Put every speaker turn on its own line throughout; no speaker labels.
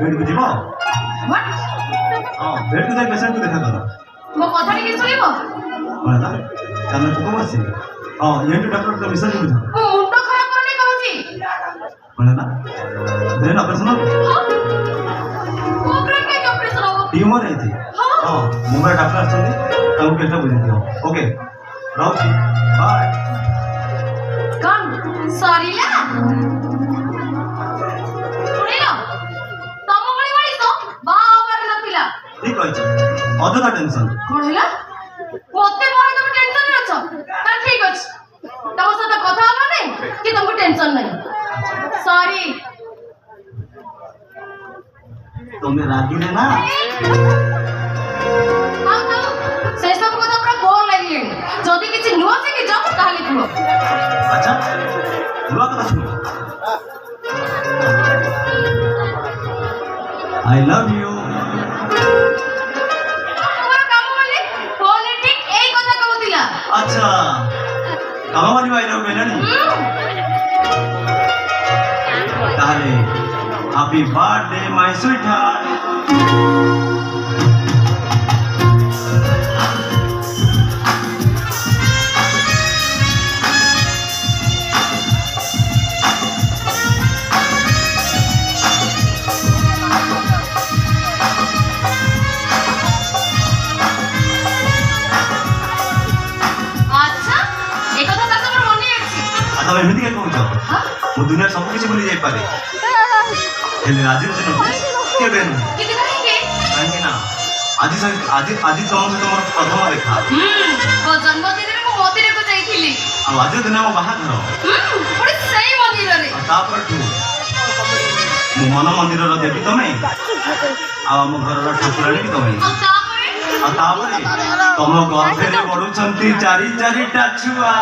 Bed को जीवो
what
हां बेड को जाई पेशेंट को देखा करो
मो कथा टिके सुनिबो
बोला कान को बसी हां ये डॉक्टर तो विसर्ज बुझा
मो मुंड खराब करने कहूची
बोला ना ब्रेन ऑपरेशन
ऑपरेशन के ऑपरेशन हो
ट्यूमर है थी हां मुंबई डॉक्टर आछंदी ताऊ केटा बुझी दियो ओके राउची बाय
कौन सॉरी ला सुनिलो तम बड़ी बड़ी तो बा कर नथिला
ठीक अछि अदर टेंशन
कोन हैला मते बारे तुम टेंशन में अछो त ठीक अछि तम साथ कथा हबो नै कि तुमको टेंशन नै सॉरी
तुम्हें रागी ने ना
हां तो से सब को तो पूरा बोल लगी जदी किछि नुवा से कि जाओ ताले कुलो
अच्छा नुवा कथा सुनो आई लव यू
तुम्हारा काम वाले फोन ठीक एई कथा कहउतिला
अच्छा काम वाली आई लव यू नहीं ताले happy birthday my sweet heart तब एमती क्या कहूँ मो दुनिया सब किसी भूली जाई पारे हेले आज दिन केबे कहीं ना आज आज आज तुम से तुम प्रथम देखा
वो जन्मदिन रे मो मंदिर को जाईथिली
आ आज दिन हम बाहर घर
बड़ी सही मंदिर रे
तापर तू मो मन मंदिर रो देवी तमे आ हम घर रो ठाकुराणी भी तमे आ तापर तुम गर्भे रे बडुछंती चारि चारिटा छुआ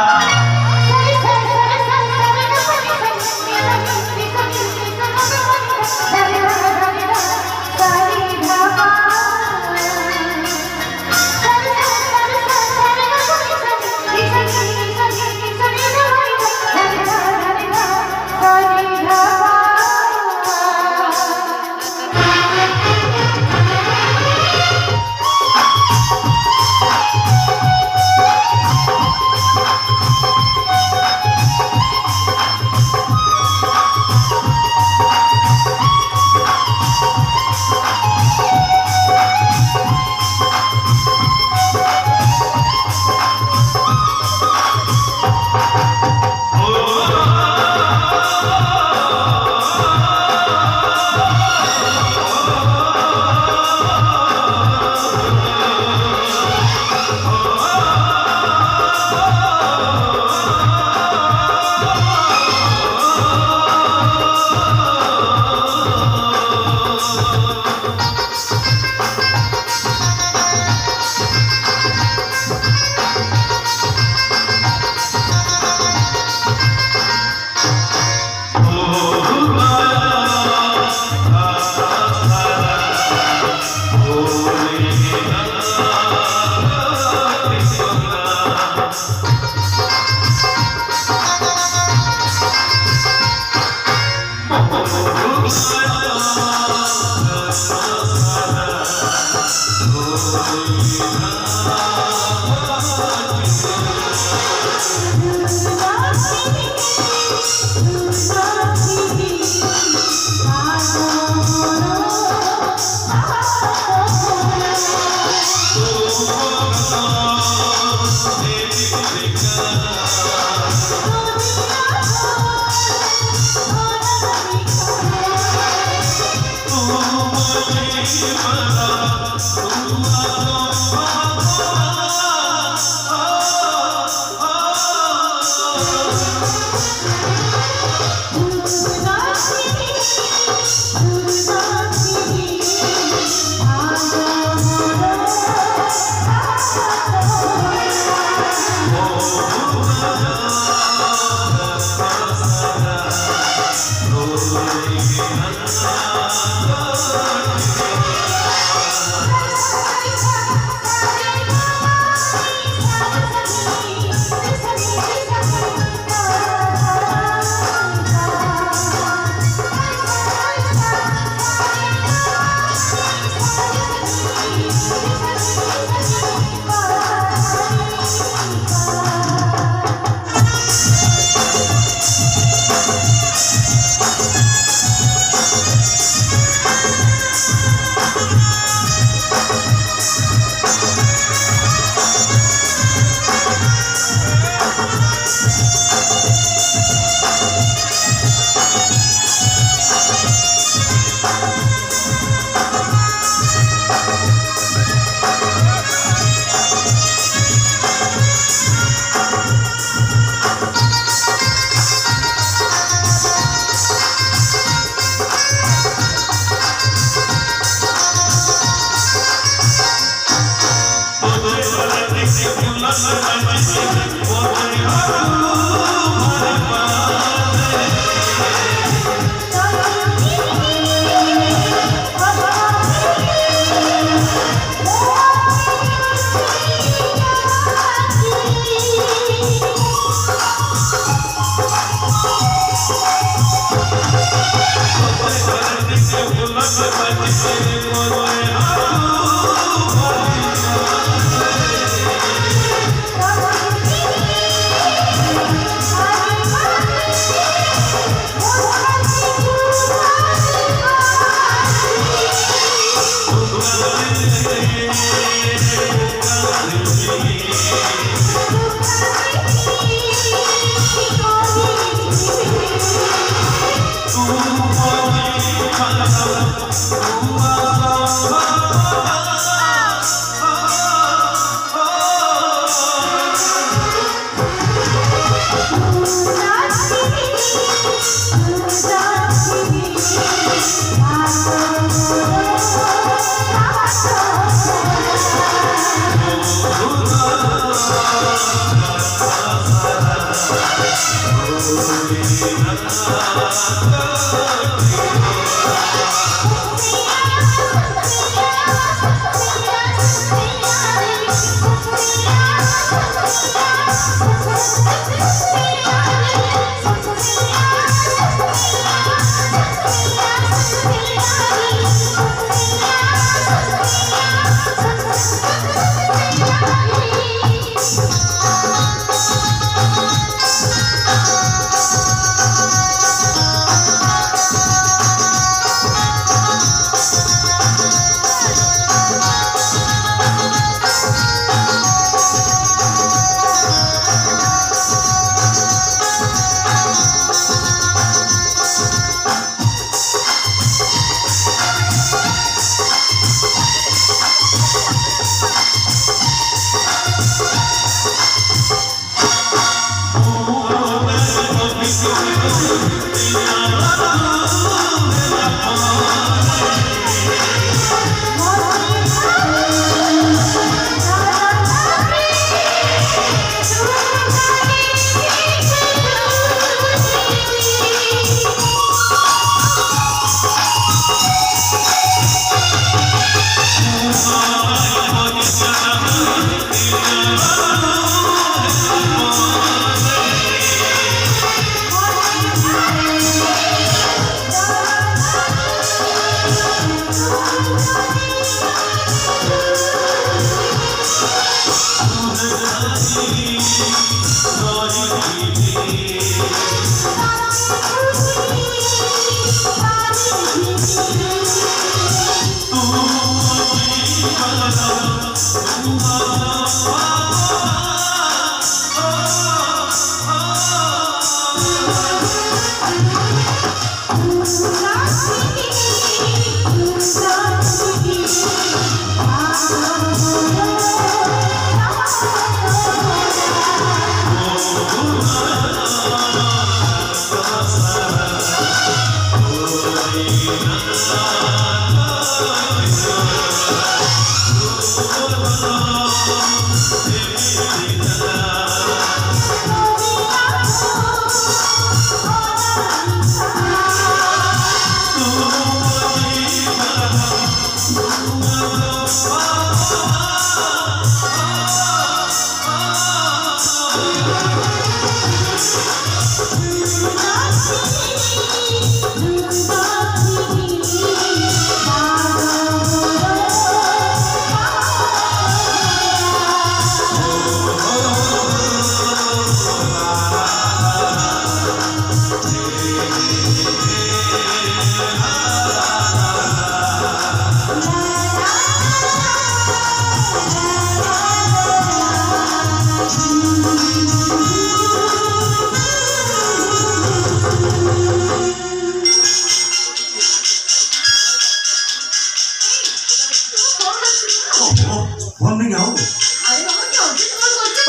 फोन में क्या हो?
अरे बाबा क्या होती तुम्हारे सोचते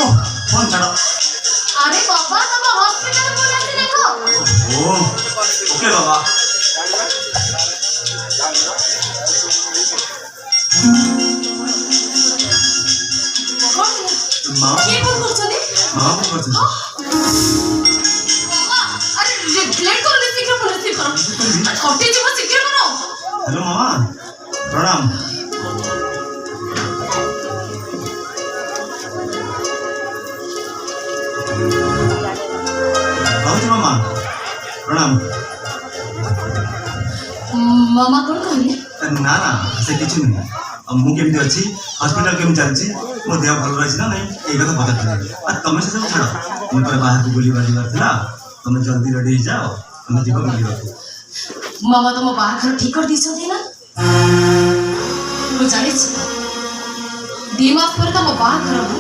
फोन छाड़ो।
अरे बाबा तब हॉस्पिटल में बोला थी देखो
ओके बाबा। माँ
ये फोन करछनी
माँ फोन करछनी
बाबा अरे लेट करो शीघ्र फोन रिसीव करो कटे जीव शीघ्र करो।
हेलो मामा प्रणाम। मामा प्रणाम।
ମାମା କଣ କହିଲେ?
ନା ନା ସେ କିଛି ନୁହେଁ। ମୁଁ କେମିତି ଅଛି, ହସ୍ପିଟାଲ କେମିତି ଚାଲିଛି, ମୋ ଦେହ ଭଲ ରହିଛି ନା ନାଇଁ ଏଇ କଥା ପଚାରୁଥିଲି। ଆଉ ତମେ ସେ ସବୁ ଛାଡ଼, ମୁଁ ପରେ ବାହାରକୁ ବୁଲିବା ଯିବାର ଥିଲା। ତମେ ଜଲ୍ଦି ରେଡ଼ି ହେଇଯାଅ, ତମେ ଯିବ ମିଳିବାକୁ।
ମାମା ତମ ବାହାଘର ଠିକ କରିଦେଇଛନ୍ତି ନା? ମୁଁ ଜାଣିଛି 2 ମାସ ପରେ ତମ ବାହାଘର ହବ।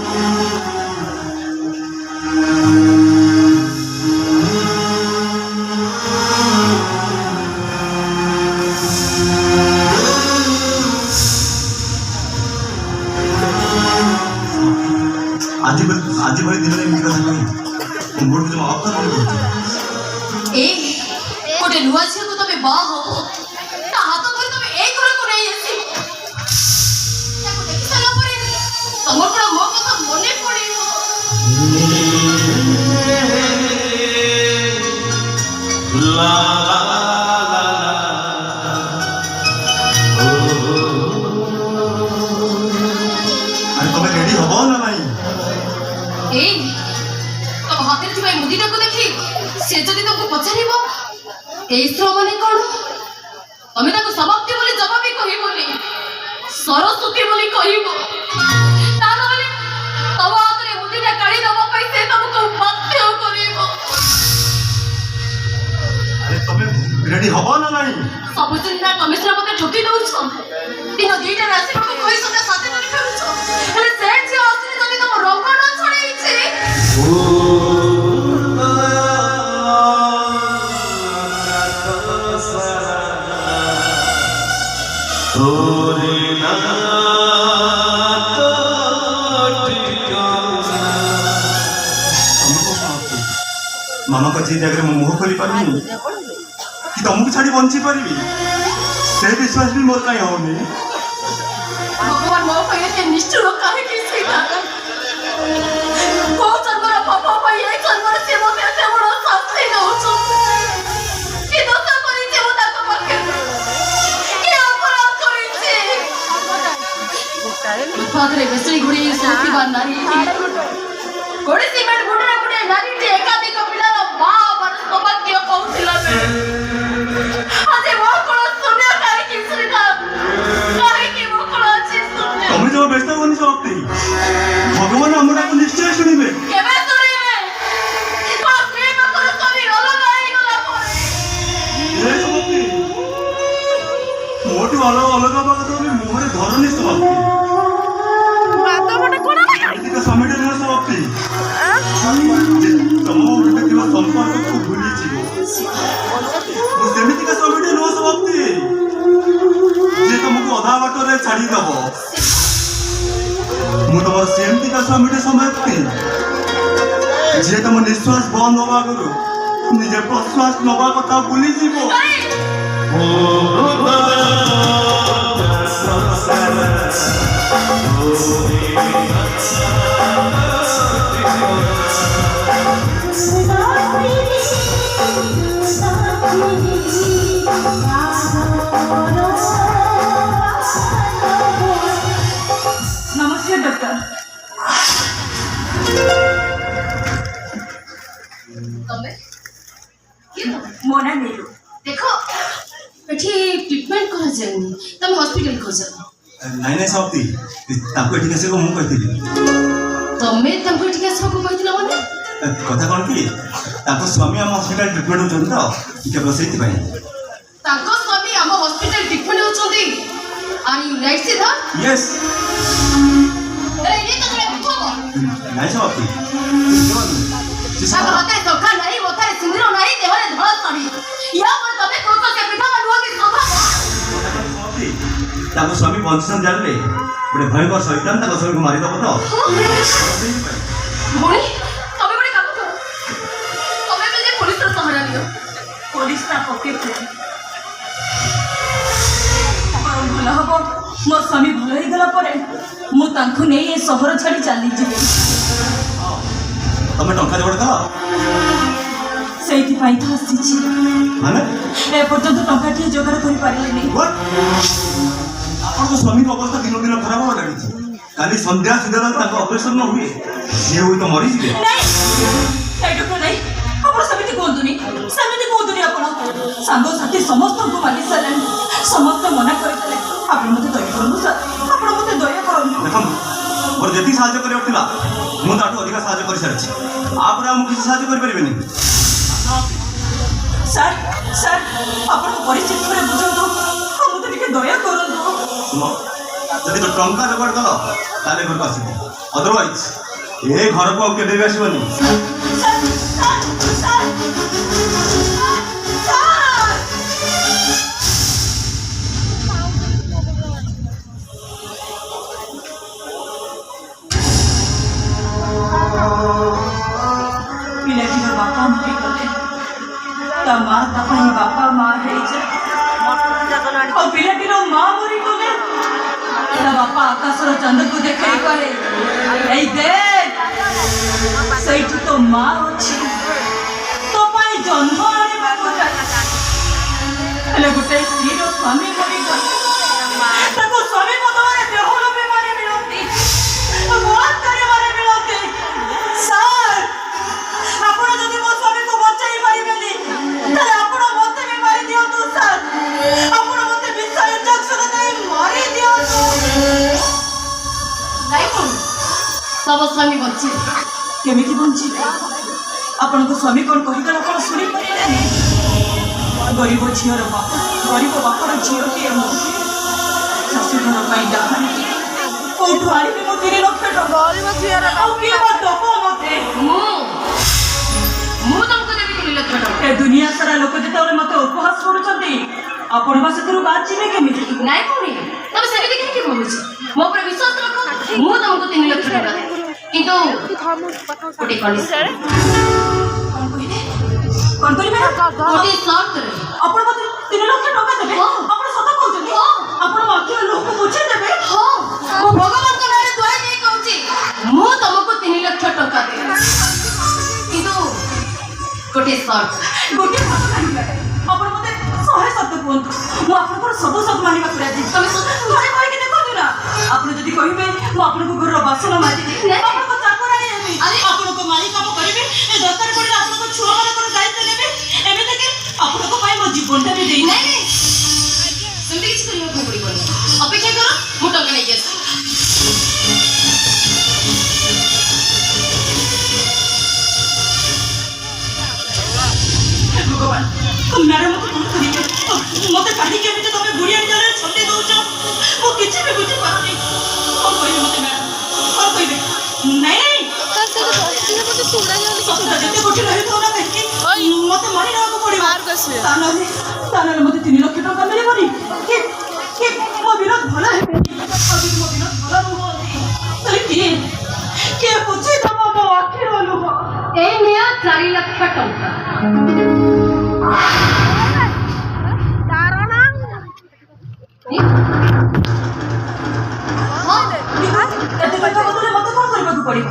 ଆଜି ଭଳି ଦିନରେ ଏମିତି କଥା କହି ମୋର କିଛି ଅଫର କରୁଛି।
ଗୋଟେ ନୂଆ ଝିଅକୁ ତମେ ବାହା ହବ, ତା ହାତ ଧରି ତମେ ଏଇ ଘରକୁ ନେଇ ଆସିବ। ତାକୁ ଦେଖି ସାରିଲା ପରେ ତମର କଣ ମୋ କଥା ମନେ ପଡିବ?
ତମେ ରେଡି ହବ ନା ନାଇଁ?
ତମ ହାତରେ ଥିବା ମୁଦିଟାକୁ ଦେଖି ସେ ଯଦି ତମକୁ ପଚାରିବ এই শ্রমণে কোন, তুমি তাকে সমাপ্তি বলে জবাবি কহিবনি, সরস্বতী বলে কহিব। তাহলে তব হাতের মুদিটা কাড়ি দেবা পাই সে তোমাকে বাধ্য করিব।
আরে তুমি রেডি হব না নাই?
ସବୁଦିନ ନା ତମେ ସିନା ମତେ ଠକି ଦଉଛ। ଦିନ 2ଟାରେ ଆସିବାକୁ କହିଛ, ତା ସାଥେ ଧରି ଫେରୁଛ। ହେଲେ ସେ ଝିଅ ଆସିଲେ ଯଦି ତମ ରଙ୍ଗ ନ ଛଡ଼େଇଛି।
मामा को जी जगह मुह खोली पारि कि तुमको छाड़ी बंची पारि से विश्वास भी मोर कहीं होनी।
भगवान मो पे के निष्ठुर काहे कि सीता को जन्मर पापा पे ये जन्मर से मते से बड़ शास्ति दउछ। कि दोष करी जे मता को पके कि अपराध करी छे। फादरे बेसरी गुड़ी सोती बार नारी गोड़ी सीमेंट गुडरे गुडे नारी जे एकाधिक पिलार बा बर सौभाग्य पहुंचला बे आजे वो कोन सुने काहे कि सीता काहे कि वो कोन अछि सुने।
तुम जो व्यस्त होनी सकती भगवान हमरा को निश्चय सुनिबे।
केबे सुनिबे? पास प्रेम कर कभी अलग आई गला परे
ए सकती मोटू अलग अलग बात तो मोहरे धरनी सकती
बात बडे कोन ना
का समिट न सकती तुम बिना दिवा संपर्क को भूली छी सेमिति का समिट न सकती जे तुमको अधा बाट रे छाड़ी दबो। मु तुम सेमिति का समिट समाप्ति जे तुम निश्वास बंद होवा करू निजे प्रश्वास नवा कथा भूली जीवो।
नमस्ते डॉक्टर।
तमे कि
मोना नेहरू
देखो एठी ट्रीटमेंट करा जायनी, तमे हॉस्पिटल को जाओ।
नहीं नहीं सकती ताको एठी कैसे को मु कहतिली
तमे तमको एठी कैसे को कहतिला माने
कथा कौन कि ताको स्वामी हम हॉस्पिटल ट्रीटमेंट होचन तो केवल सेति भाई
ताको स्वामी हम हॉस्पिटल ट्रीटमेंट होचंदी। आर यू राइट सीधा?
यस
अरे ये तो तुम देखो
नहीं सकती
ताको हाथे धोखा नहीं, मोथारे सिंदूर नहीं, देहरे धळ साड़ी या पर तमे कोको के पिठा बनवा की शोभा।
ताको स्वामी बंचन जानले बड़े भयंकर शैतान ताको स्वामी को मारी दबो तो
मोनी तमे बड़े काम करो, तमे तो जे पुलिस रो सहारा लियो।
पुलिस ता पके भल हब मो स्वामी भल हो गला परे मु तांखु नै ए शहर छाड़ी चली जिबे।
तमे टंका जोड़ कर
सेठी पाई था आसीछि
माने
ए पर्यंत टंका ठी जोगार करि पारिले नै।
व्हाट आपन को स्वामी को अवस्था दिन दिन खराब हो रही काली संध्या सुधा तक ऑपरेशन न हुए ये हुई तो मरी जिवे
नै ए डॉक्टर नै अपन समिति कोंतुनी अपन ସାଙ୍ଗସାଥି ସମସ୍ତଙ୍କୁ ମାଗି ସାରିଲେଣି, ସମସ୍ତେ ମନା କରିଦେଲେ। ଆପଣ ମୋତେ ଦୟା କରନ୍ତୁ ସାର୍, ଆପଣ ମୋତେ ଦୟା କରନ୍ତୁ।
ଦେଖନ୍ତୁ ମୋର ଯେତିକି ସାହାଯ୍ୟ କରିବାର ଥିଲା ମୁଁ ତାଠୁ ଅଧିକ ସାହାଯ୍ୟ କରିସାରିଛି। ଆପରେ ଆଉ ମୁଁ କିଛି ସାହାଯ୍ୟ କରିପାରିବିନି।
ସାର୍ ସାର୍ ଆପଣଙ୍କ ପରିସ୍ଥିତି ଥରେ ବୁଝନ୍ତୁ, ମୋତେ ଟିକେ ଦୟା କରନ୍ତୁ।
ଶୁଣ, ଯଦି ତ ଟଙ୍କା ଯୋଗାଡ଼ କଲ ତାହେଲେ ଘରକୁ ଆସିବ, ଅଦରୱାଇଜ ଏ ଘରକୁ ଆଉ କେବେ ବି ଆସିବନି।
ସାର୍ ସାର୍ ସାର୍ ସାର୍ ପିଲାଟିର ବାପା ମରିଗଲେ, ତା ମା ତା ପାଇଁ ବାପା ମା ହେଇଯାଏ। ଆଉ ପିଲାଟିର ମା ମରିଗଲେ, ତା ବାପା ଆକାଶର ଚାନ୍ଦକୁ ଦେଖାଇ କହେ, ଏଇ ଦେଖ ସେଇଠି ତ ମା ଅଛି, ତୋ ପାଇଁ ଜନ୍ମ ଆଣିବାକୁ ଯାଇଛି। ହେଲେ ଗୋଟେ ସ୍ତ୍ରୀର ସ୍ୱାମୀ ମରିଗଲେ, ତାକୁ ସ୍ୱାମୀ ବଦଳରେ ଦେହଲୋଭୀମାନେ ମିଳନ୍ତି, ବଳାତ୍କାରୀମାନେ ମିଳନ୍ତି। ସାର୍, ଆପଣ ଯଦି ମୋ ସ୍ୱାମୀକୁ ବଞ୍ଚାଇ ପାରିବେନି ତାହେଲେ ଆପଣ ମୋତେ ବି ମାରି ଦିଅନ୍ତୁ। ସାର୍, ଆପଣ ମୋତେ ବିଷ ଇଞ୍ଜେକ୍ସନ ଦେଇ ମାରି ଦିଅନ୍ତୁ।
ନାଇଁ କଣ ତମ ସ୍ୱାମୀ ବଞ୍ଚି
କେମିତି ବଞ୍ଚିବେ? ଆପଣଙ୍କ ସ୍ୱାମୀ କ'ଣ କହିଗଲେ ଆପଣ ଶୁଣିପାରିଲେନି? ଗରିବ ଝିଅର ବାପ, ଗରିବ ବାପର ଝିଅଟିଏ ମୁଁ, ଶାଶୁଘର ପାଇଁ ଡାହାଣିଟି କୋଉଠୁ ଆଣିବି ମୁଁ 3 ଲକ୍ଷ ଟଙ୍କା? ଆଉ କିଏ ବା ଦବ ମୋତେ?
ମୁଁ ତମକୁ ଦେବି 3 ଲକ୍ଷ ଟଙ୍କା।
ଏ ଦୁନିଆ ସାରା ଲୋକ ଯେତେବେଳେ ମୋତେ ଉପହାସ କରୁଛନ୍ତି, ଆପଣ ବା ସେଥିରୁ ବାଚିବେ କେମିତି?
ନାଇଁ ଭଉଣୀ, ତମେ ସେମିତି କାହିଁକି ଭାବୁଛ? ମୋ ଉପରେ ବିଶ୍ୱାସ ରଖ, ମୁଁ ତମକୁ 3 ଲକ୍ଷ ଟଙ୍କା ଦେବି, କିନ୍ତୁ ଗୋଟେ କଣ୍ଡିସନ।
କ'ଣ କହିଲେ? କ'ଣ କରିବେ?
ଗୋଟେ ସର୍ତ୍ତରେ।
ଆପଣ ମୋତେ 3 ଲକ୍ଷ ଟଙ୍କା ଦେବେ?
ହଁ।
ଆପଣ ସତ କହୁଛନ୍ତି?
ହଁ।
ଆପଣ ମୋ ଆଖିର ଲୋକ ବୁଝେଇ ଦେବେ?
ହଁ, ମୁଁ ଭଗବାନଙ୍କ ନାଁରେ ଦୟା ଦେଇ କହୁଛି, ମୁଁ ତମକୁ 3 ଲକ୍ଷ ଟଙ୍କା ଦେବି, କିନ୍ତୁ ଗୋଟେ ସର୍ତ୍ତ।
ଗୋଟେ ସତ କାହିଁକି? ଆପଣ ମୋତେ 100 ସତ କୁହନ୍ତୁ, ମୁଁ ଆପଣଙ୍କର ସବୁ ସତ ମାନିବାକୁ ରାଜି।
ତମେ ସତ
ଥରେ କହିକି ଦେଖନ୍ତୁ ନା। ଆପଣ ଯଦି କହିବେ ମୁଁ ଆପଣଙ୍କ ଘରର ବାସନ ମାଜିବି,
ନାଇଁ।
ଆପଣଙ୍କ ଚାକରାଣୀ ହେବି,
ଆରେ।
ଆପଣଙ୍କ ମାଳି କାମ କରିବି, ଏ ଦରକାର ପଡ଼ିଲେ ଆପଣଙ୍କ ଛୁଆମାନଙ୍କର ଦାୟିତ୍ୱ ନେବି, ଏମିତିକି ଆପଣଙ୍କ ପାଇଁ ମୋ ଜୀବନଟା ବି ଦେଇ।
ନାଇଁ ନାଇଁ, ସେମିତି କିଛି କରିବାକୁ ପଡ଼ିବନି। ଅପେକ୍ଷା କର, ମୁଁ ଟଙ୍କା ନେଇକି ଆସିବି।
ଭଗବାନ, ମ୍ୟାଡ଼ାମ ମୋତେ କ'ଣ କରିବେ? ମୋତେ କାହିଁକି ଏମିତି ତମେ ବୁଢ଼ିଆ ଜାଲରେ ଛନ୍ଦେଇ ଦେଉଛ? ମୁଁ କିଛି ବି ବୁଝିପାରୁନି। କ'ଣ କହିବେ ମୋତେ ମ୍ୟାଡ଼ାମ? କ'ଣ କହିବେ? ନାଇଁ, ସତଟା ଯେତେ ଗୋଟି ରହିଥାଉ ନା କାହିଁକି ମୋତେ ମାରି ନେବାକୁ ପଡ଼ିବ। ତା ନହେଲେ ମୋତେ 3 ଲକ୍ଷ ଟଙ୍କା ମିଳିବନି କି ମୋ ବିରୋଧ ଭଲ ହେବେନି। ଆଉ ଯଦି ମୋ ବିରୋଧ ଭଲ ନୁହନ୍ତି ତାହେଲେ କିଏ ବୁଝିଦେବ ମୋ ଆଖିର ଲୁହ?
এই নিয়ে 4 লক্ষ টଙ୍କା।
ଏତେ ଟଙ୍କା ବଦଳରେ ମୋତେ କ'ଣ କରିବାକୁ ପଡ଼ିବ?